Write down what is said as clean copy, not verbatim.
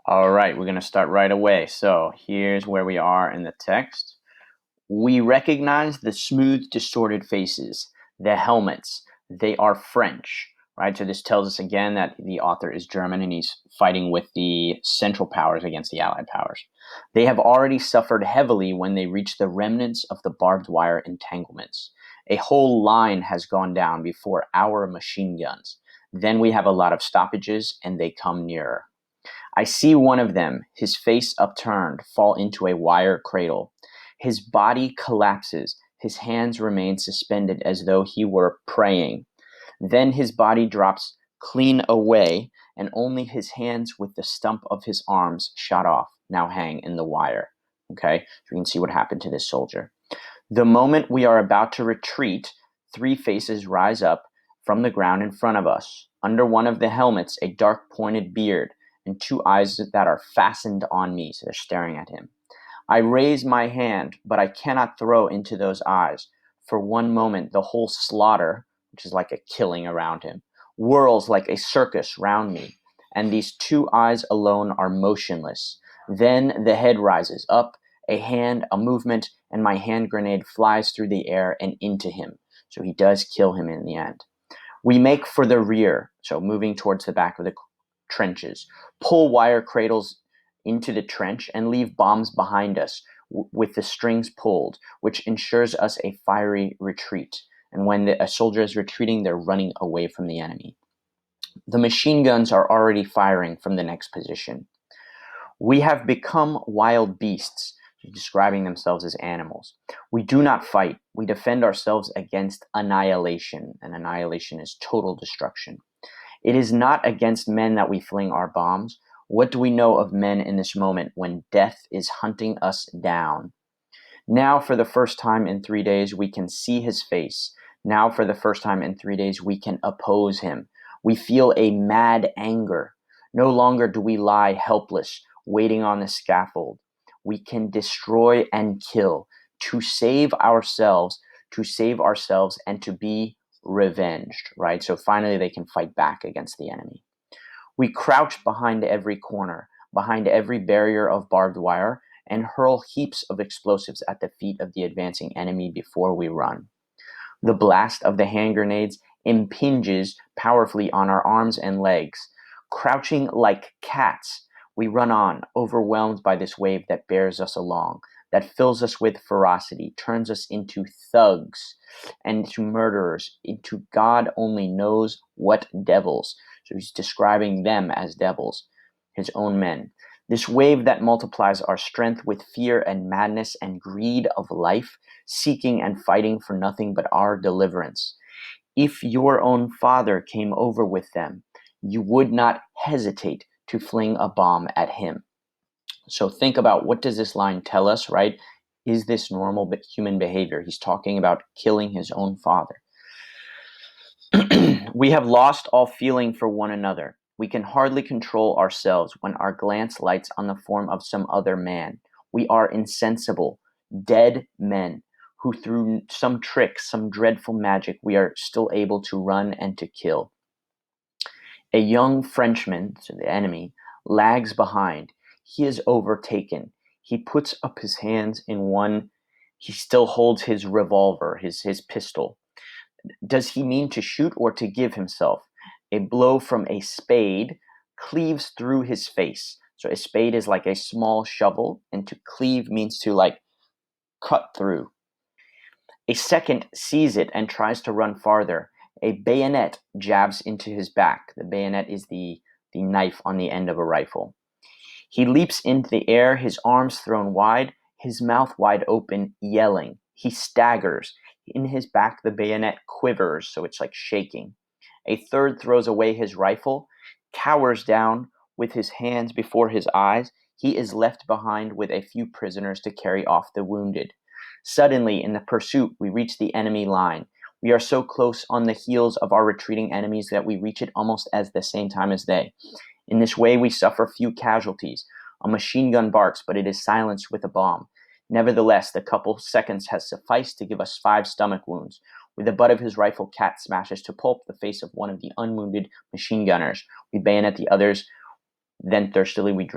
All right, we're going to start right away. So here's where we are in the text. We recognize the smooth, distorted faces, the helmets. They are French, right? So this tells us again that the author is German and he's fighting with the Central Powers against the Allied powers. They have already suffered heavily when they reach the remnants of the barbed wire entanglements. A whole line has gone down before our machine guns. Then we have a lot of stoppages and they come nearer. I see one of them, his face upturned, fall into a wire cradle. His body collapses. His hands remain suspended as though he were praying. Then his body drops clean away, and only his hands with the stump of his arms shot off now hang in the wire. Okay, so you can see what happened to this soldier. The moment we are about to retreat, three faces rise up from the ground in front of us. Under one of the helmets, a dark pointed beard, and two eyes that are fastened on me, so they're staring at him. I raise my hand, but I cannot throw into those eyes. For one moment, the whole slaughter, which is like a killing around him, whirls like a circus round me, and these two eyes alone are motionless. Then the head rises up, a hand, a movement, and my hand grenade flies through the air and into him. So he does kill him in the end. We make for the rear, so moving towards the back of the trenches, pull wire cradles into the trench, and leave bombs behind us with the strings pulled, which ensures us a fiery retreat. And when a soldier is retreating, they're running away from the enemy. The machine guns are already firing from the next position. We have become wild beasts, describing themselves as animals. We do not fight. We defend ourselves against annihilation, and annihilation is total destruction. It is not against men that we fling our bombs. What do we know of men in this moment when death is hunting us down? Now, for the first time in 3 days, we can see his face. Now, for the first time in 3 days, we can oppose him. We feel a mad anger. No longer do we lie helpless, waiting on the scaffold. We can destroy and kill to save ourselves, and to be revenged, right? So finally they can fight back against the enemy. We crouch behind every corner, behind every barrier of barbed wire, and hurl heaps of explosives at the feet of the advancing enemy before we run. The blast of the hand grenades impinges powerfully on our arms and legs. Crouching like cats, we run on, overwhelmed by this wave that bears us along, that fills us with ferocity, turns us into thugs and into murderers, into God only knows what devils. So he's describing them as devils, his own men. This wave that multiplies our strength with fear and madness and greed of life, seeking and fighting for nothing but our deliverance. If your own father came over with them, you would not hesitate to fling a bomb at him. So think about, what does this line tell us, right? Is this normal human behavior? He's talking about killing his own father. We have lost all feeling for one another. We can hardly control ourselves when our glance lights on the form of some other man. We are insensible, dead men, who through some trick, some dreadful magic, we are still able to run and to kill. A young Frenchman, so the enemy, lags behind. He is overtaken. He puts up his hands in one. He still holds his revolver, his pistol. Does he mean to shoot or to give himself? A blow from a spade cleaves through his face. So a spade is like a small shovel, and to cleave means to like cut through. A second sees it and tries to run farther. A bayonet jabs into his back. The bayonet is the knife on the end of a rifle. He leaps into the air, his arms thrown wide, his mouth wide open, yelling. He staggers. In his back, the bayonet quivers, so it's like shaking. A third throws away his rifle, cowers down with his hands before his eyes. He is left behind with a few prisoners to carry off the wounded. Suddenly, in the pursuit, we reach the enemy line. We are so close on the heels of our retreating enemies that we reach it almost at the same time as they. In this way, we suffer few casualties. A machine gun barks, but it is silenced with a bomb. Nevertheless, the couple seconds has sufficed to give us 5 stomach wounds. With the butt of his rifle, Cat smashes to pulp the face of one of the unwounded machine gunners. We bayonet the others, then thirstily we drink